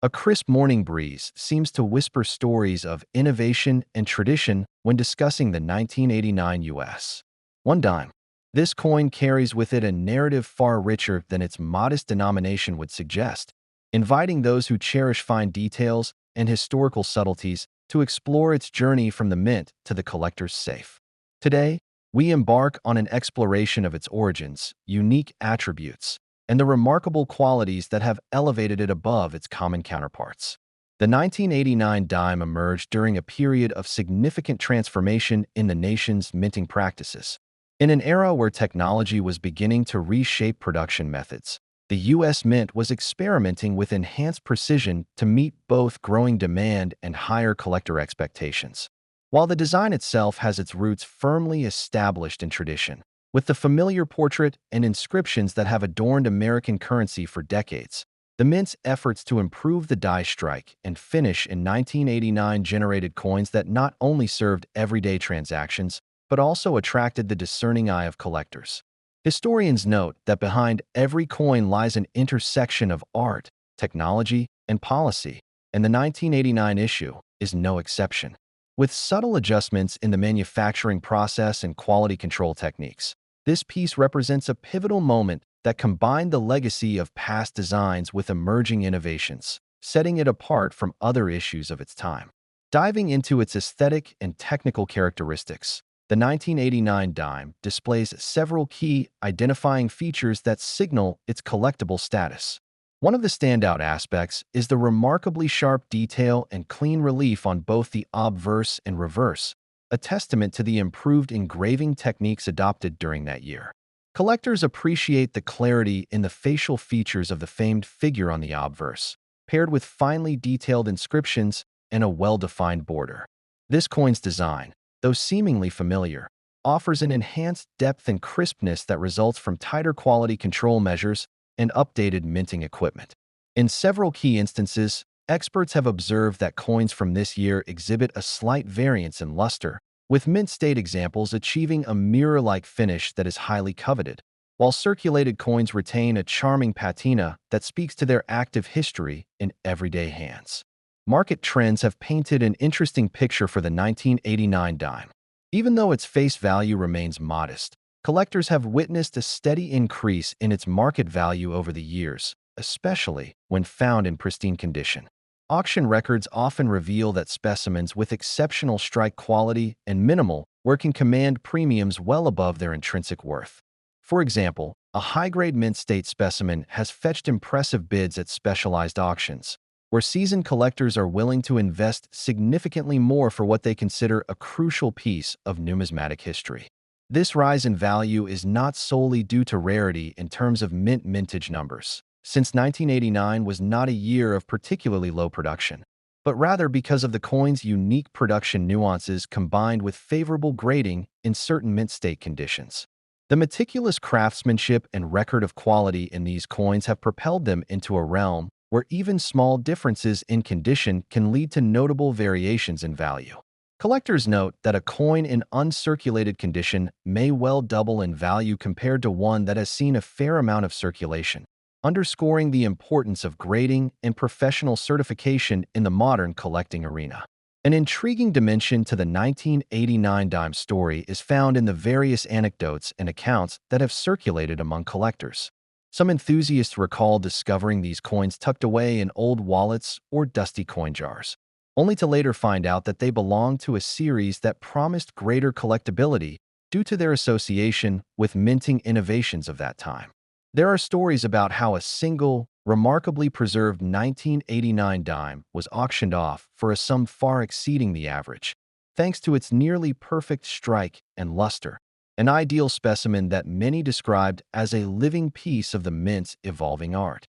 A crisp morning breeze seems to whisper stories of innovation and tradition when discussing the 1989 US. One dime. This coin carries with it a narrative far richer than its modest denomination would suggest, inviting those who cherish fine details and historical subtleties to explore its journey from the mint to the collector's safe. Today, we embark on an exploration of its origins, unique attributes, and the remarkable qualities that have elevated it above its common counterparts. The 1989 dime emerged during a period of significant transformation in the nation's minting practices. In an era where technology was beginning to reshape production methods, the U.S. Mint was experimenting with enhanced precision to meet both growing demand and higher collector expectations. While the design itself has its roots firmly established in tradition, with the familiar portrait and inscriptions that have adorned American currency for decades, the Mint's efforts to improve the die strike and finish in 1989 generated coins that not only served everyday transactions, but also attracted the discerning eye of collectors. Historians note that behind every coin lies an intersection of art, technology, and policy, and the 1989 issue is no exception. With subtle adjustments in the manufacturing process and quality control techniques, this piece represents a pivotal moment that combined the legacy of past designs with emerging innovations, setting it apart from other issues of its time. Diving into its aesthetic and technical characteristics, the 1989 dime displays several key identifying features that signal its collectible status. One of the standout aspects is the remarkably sharp detail and clean relief on both the obverse and reverse, a testament to the improved engraving techniques adopted during that year. Collectors appreciate the clarity in the facial features of the famed figure on the obverse, paired with finely detailed inscriptions and a well-defined border. This coin's design, though seemingly familiar, offers an enhanced depth and crispness that results from tighter quality control measures and updated minting equipment. In several key instances, experts have observed that coins from this year exhibit a slight variance in luster, with mint state examples achieving a mirror-like finish that is highly coveted, while circulated coins retain a charming patina that speaks to their active history in everyday hands. Market trends have painted an interesting picture for the 1989 dime. Even though its face value remains modest, collectors have witnessed a steady increase in its market value over the years, especially when found in pristine condition. Auction records often reveal that specimens with exceptional strike quality and minimal wear can command premiums well above their intrinsic worth. For example, a high-grade mint state specimen has fetched impressive bids at specialized auctions, where seasoned collectors are willing to invest significantly more for what they consider a crucial piece of numismatic history. This rise in value is not solely due to rarity in terms of mint mintage numbers, since 1989 was not a year of particularly low production, but rather because of the coin's unique production nuances combined with favorable grading in certain mint state conditions. The meticulous craftsmanship and record of quality in these coins have propelled them into a realm where even small differences in condition can lead to notable variations in value. Collectors note that a coin in uncirculated condition may well double in value compared to one that has seen a fair amount of circulation, underscoring the importance of grading and professional certification in the modern collecting arena. An intriguing dimension to the 1989 dime story is found in the various anecdotes and accounts that have circulated among collectors. Some enthusiasts recall discovering these coins tucked away in old wallets or dusty coin jars, only to later find out that they belonged to a series that promised greater collectability due to their association with minting innovations of that time. There are stories about how a single, remarkably preserved 1989 dime was auctioned off for a sum far exceeding the average, thanks to its nearly perfect strike and luster, an ideal specimen that many described as a living piece of the mint's evolving art.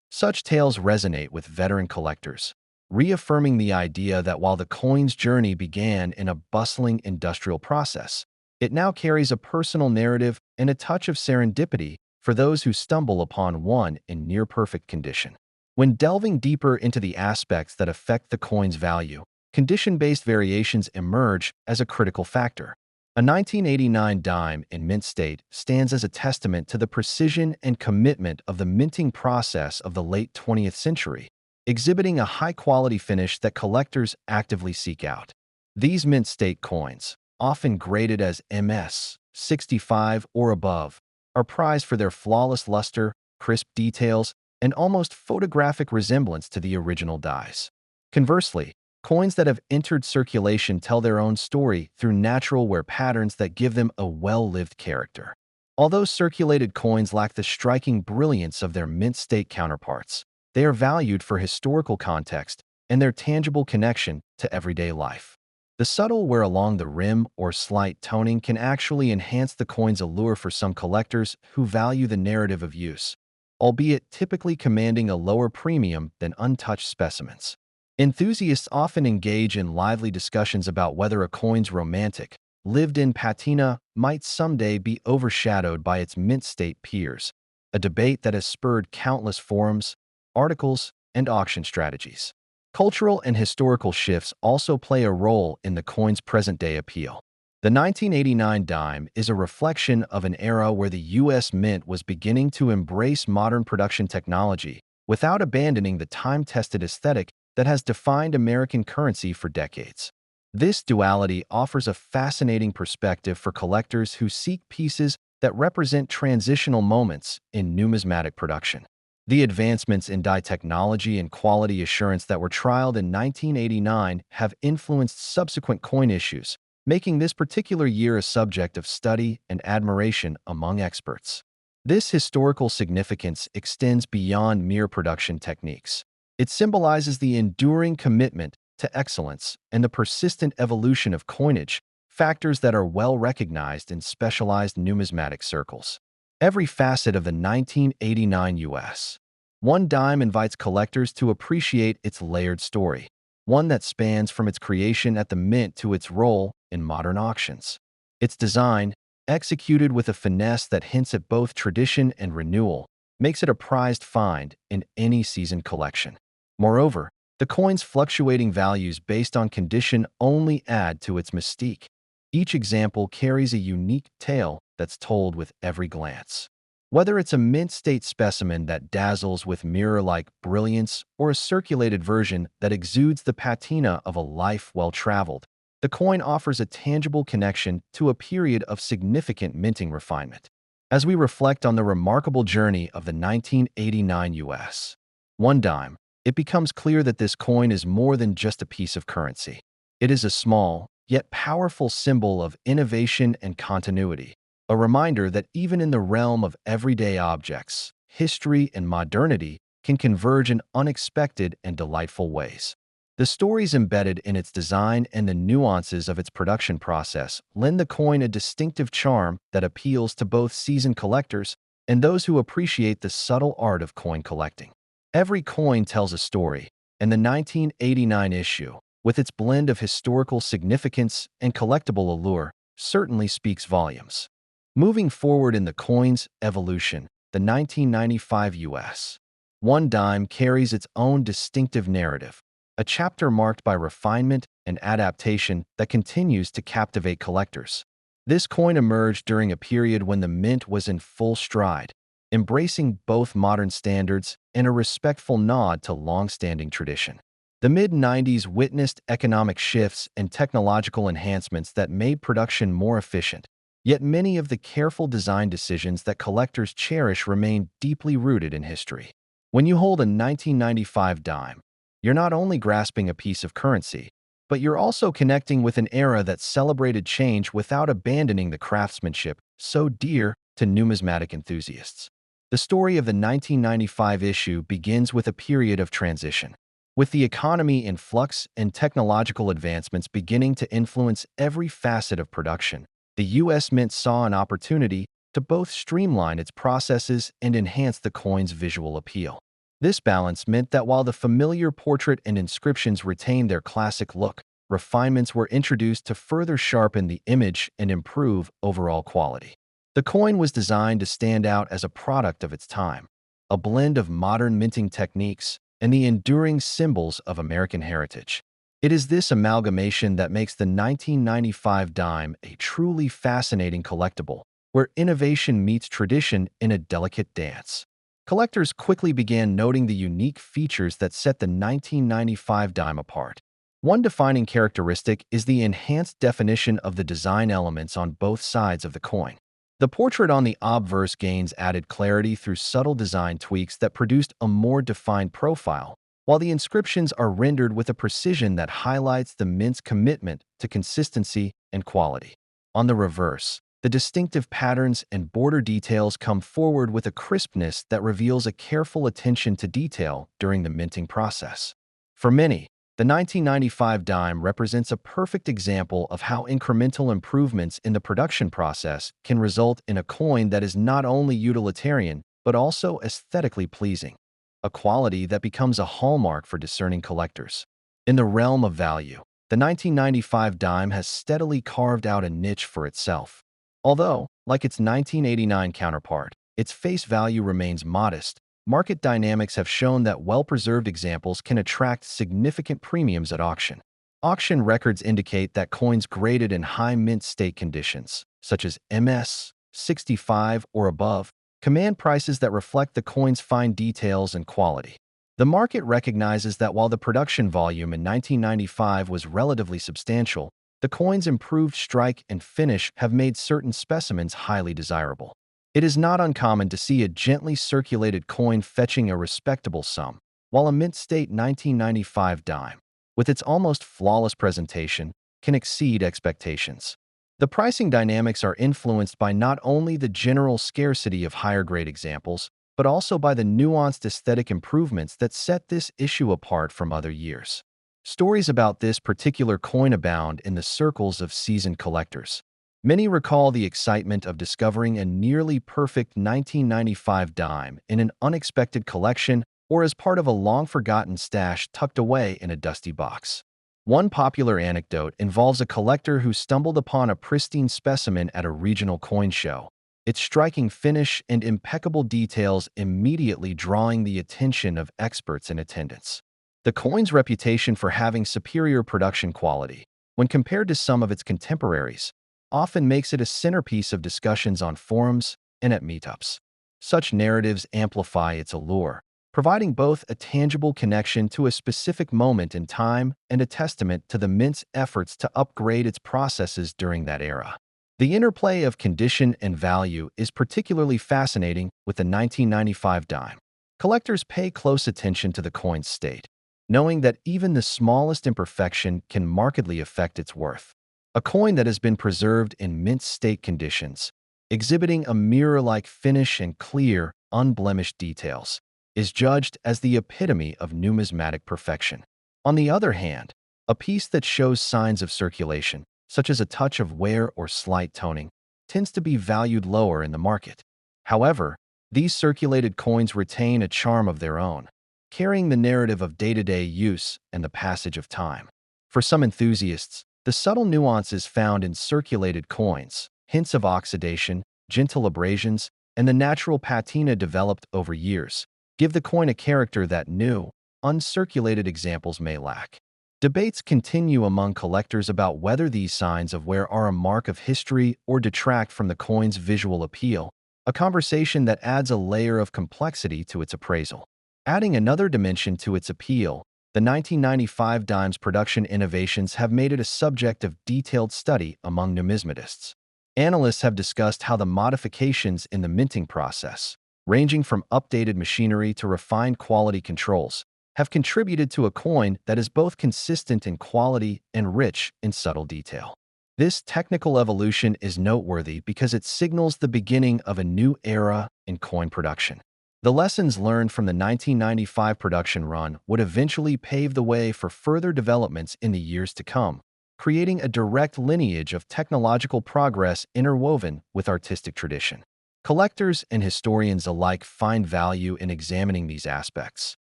Such tales resonate with veteran collectors, reaffirming the idea that while the coin's journey began in a bustling industrial process, it now carries a personal narrative and a touch of serendipity for those who stumble upon one in near-perfect condition. When delving deeper into the aspects that affect the coin's value, condition-based variations emerge as a critical factor. A 1989 dime in mint state stands as a testament to the precision and commitment of the minting process of the late 20th century, exhibiting a high-quality finish that collectors actively seek out. These mint state coins, often graded as MS 65 or above, are prized for their flawless luster, crisp details, and almost photographic resemblance to the original dies. Conversely, coins that have entered circulation tell their own story through natural wear patterns that give them a well-lived character. Although circulated coins lack the striking brilliance of their mint state counterparts, they are valued for historical context and their tangible connection to everyday life. The subtle wear along the rim or slight toning can actually enhance the coin's allure for some collectors who value the narrative of use, albeit typically commanding a lower premium than untouched specimens. Enthusiasts often engage in lively discussions about whether a coin's romantic, lived-in patina might someday be overshadowed by its mint state peers, a debate that has spurred countless forums, articles, and auction strategies. Cultural and historical shifts also play a role in the coin's present-day appeal. The 1989 dime is a reflection of an era where the U.S. Mint was beginning to embrace modern production technology without abandoning the time-tested aesthetic that has defined American currency for decades. This duality offers a fascinating perspective for collectors who seek pieces that represent transitional moments in numismatic production. The advancements in die technology and quality assurance that were trialed in 1989 have influenced subsequent coin issues, making this particular year a subject of study and admiration among experts. This historical significance extends beyond mere production techniques. It symbolizes the enduring commitment to excellence and the persistent evolution of coinage, factors that are well recognized in specialized numismatic circles. Every facet of the 1989 U.S. One dime invites collectors to appreciate its layered story, one that spans from its creation at the mint to its role in modern auctions. Its design, executed with a finesse that hints at both tradition and renewal, makes it a prized find in any seasoned collection. Moreover, the coin's fluctuating values based on condition only add to its mystique. Each example carries a unique tale that's told with every glance. Whether it's a mint state specimen that dazzles with mirror-like brilliance or a circulated version that exudes the patina of a life well-traveled, the coin offers a tangible connection to a period of significant minting refinement. As we reflect on the remarkable journey of the 1989 U.S. one dime, it becomes clear that this coin is more than just a piece of currency. It is a small, yet powerful symbol of innovation and continuity, a reminder that even in the realm of everyday objects, history and modernity can converge in unexpected and delightful ways. The stories embedded in its design and the nuances of its production process lend the coin a distinctive charm that appeals to both seasoned collectors and those who appreciate the subtle art of coin collecting. Every coin tells a story, and the 1989 issue, with its blend of historical significance and collectible allure, certainly speaks volumes. Moving forward in the coin's evolution, the 1995 U.S. one dime carries its own distinctive narrative, a chapter marked by refinement and adaptation that continues to captivate collectors. This coin emerged during a period when the mint was in full stride, embracing both modern standards and a respectful nod to long-standing tradition. The mid-90s witnessed economic shifts and technological enhancements that made production more efficient, yet many of the careful design decisions that collectors cherish remain deeply rooted in history. When you hold a 1995 dime, you're not only grasping a piece of currency, but you're also connecting with an era that celebrated change without abandoning the craftsmanship so dear to numismatic enthusiasts. The story of the 1995 issue begins with a period of transition. With the economy in flux and technological advancements beginning to influence every facet of production, the U.S. Mint saw an opportunity to both streamline its processes and enhance the coin's visual appeal. This balance meant that while the familiar portrait and inscriptions retained their classic look, refinements were introduced to further sharpen the image and improve overall quality. The coin was designed to stand out as a product of its time, a blend of modern minting techniques and the enduring symbols of American heritage. It is this amalgamation that makes the 1995 dime a truly fascinating collectible, where innovation meets tradition in a delicate dance. collectors quickly began noting the unique features that set the 1995 dime apart. One defining characteristic is the enhanced definition of the design elements on both sides of the coin. The portrait on the obverse gains added clarity through subtle design tweaks that produced a more defined profile, while the inscriptions are rendered with a precision that highlights the mint's commitment to consistency and quality. On the reverse, the distinctive patterns and border details come forward with a crispness that reveals a careful attention to detail during the minting process. For many, the 1995 dime represents a perfect example of how incremental improvements in the production process can result in a coin that is not only utilitarian but also aesthetically pleasing, a quality that becomes a hallmark for discerning collectors. In the realm of value, the 1995 dime has steadily carved out a niche for itself. Although, like its 1989 counterpart, its face value remains modest, market dynamics have shown that well-preserved examples can attract significant premiums at auction. Auction records indicate that coins graded in high mint state conditions, such as MS 65 or above, command prices that reflect the coin's fine details and quality. The market recognizes that while the production volume in 1995 was relatively substantial, the coin's improved strike and finish have made certain specimens highly desirable. It is not uncommon to see a gently circulated coin fetching a respectable sum, while a mint-state 1995 dime, with its almost flawless presentation, can exceed expectations. The pricing dynamics are influenced by not only the general scarcity of higher-grade examples, but also by the nuanced aesthetic improvements that set this issue apart from other years. Stories about this particular coin abound in the circles of seasoned collectors. Many recall the excitement of discovering a nearly perfect 1995 dime in an unexpected collection or as part of a long-forgotten stash tucked away in a dusty box. One popular anecdote involves a collector who stumbled upon a pristine specimen at a regional coin show, its striking finish and impeccable details immediately drawing the attention of experts in attendance. The coin's reputation for having superior production quality, when compared to some of its contemporaries, often makes it a centerpiece of discussions on forums and at meetups. Such narratives amplify its allure, providing both a tangible connection to a specific moment in time and a testament to the mint's efforts to upgrade its processes during that era. The interplay of condition and value is particularly fascinating with the 1995 dime. Collectors pay close attention to the coin's state, knowing that even the smallest imperfection can markedly affect its worth. A coin that has been preserved in mint state conditions, exhibiting a mirror-like finish and clear, unblemished details, is judged as the epitome of numismatic perfection. On the other hand, a piece that shows signs of circulation, such as a touch of wear or slight toning, tends to be valued lower in the market. However, these circulated coins retain a charm of their own, carrying the narrative of day-to-day use and the passage of time. For some enthusiasts, the subtle nuances found in circulated coins, hints of oxidation, gentle abrasions, and the natural patina developed over years, give the coin a character that new, uncirculated examples may lack. Debates continue among collectors about whether these signs of wear are a mark of history or detract from the coin's visual appeal, a conversation that adds a layer of complexity to its appraisal. Adding another dimension to its appeal, the 1995 dime's production innovations have made it a subject of detailed study among numismatists. Analysts have discussed how the modifications in the minting process, ranging from updated machinery to refined quality controls, have contributed to a coin that is both consistent in quality and rich in subtle detail. This technical evolution is noteworthy because it signals the beginning of a new era in coin production. The lessons learned from the 1995 production run would eventually pave the way for further developments in the years to come, creating a direct lineage of technological progress interwoven with artistic tradition. Collectors and historians alike find value in examining these aspects,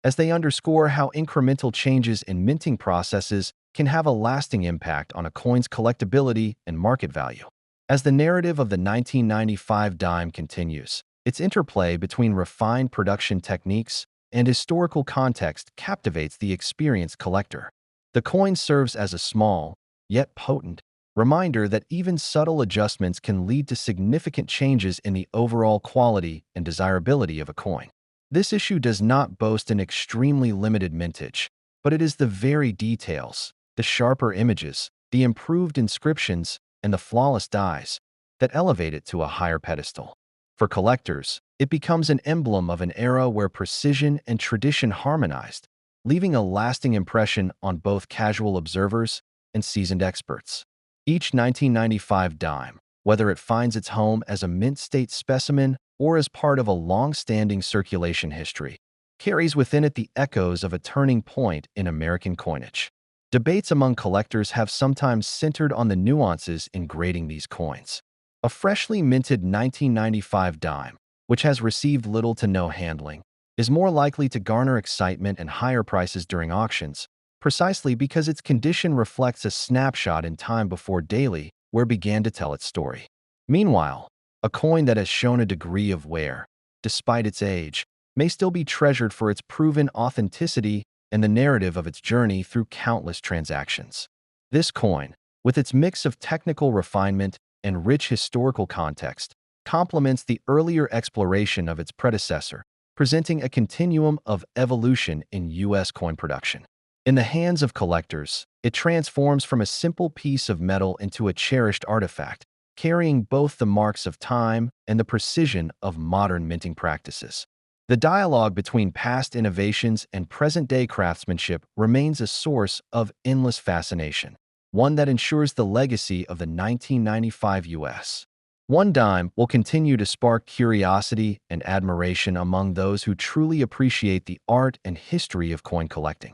as they underscore how incremental changes in minting processes can have a lasting impact on a coin's collectability and market value. As the narrative of the 1995 dime continues, its interplay between refined production techniques and historical context captivates the experienced collector. The coin serves as a small, yet potent, reminder that even subtle adjustments can lead to significant changes in the overall quality and desirability of a coin. This issue does not boast an extremely limited mintage, but it is the very details, the sharper images, the improved inscriptions, and the flawless dies that elevate it to a higher pedestal. For collectors, it becomes an emblem of an era where precision and tradition harmonized, leaving a lasting impression on both casual observers and seasoned experts. Each 1995 dime, whether it finds its home as a mint-state specimen or as part of a long-standing circulation history, carries within it the echoes of a turning point in American coinage. Debates among collectors have sometimes centered on the nuances in grading these coins. A freshly minted 1995 dime, which has received little to no handling, is more likely to garner excitement and higher prices during auctions, precisely because its condition reflects a snapshot in time before daily wear began to tell its story. Meanwhile, a coin that has shown a degree of wear, despite its age, may still be treasured for its proven authenticity and the narrative of its journey through countless transactions. This coin, with its mix of technical refinement and rich historical context, complements the earlier exploration of its predecessor, presenting a continuum of evolution in U.S. coin production. In the hands of collectors, it transforms from a simple piece of metal into a cherished artifact, carrying both the marks of time and the precision of modern minting practices. The dialogue between past innovations and present-day craftsmanship remains a source of endless fascination, one that ensures the legacy of the 1995 U.S. One dime will continue to spark curiosity and admiration among those who truly appreciate the art and history of coin collecting.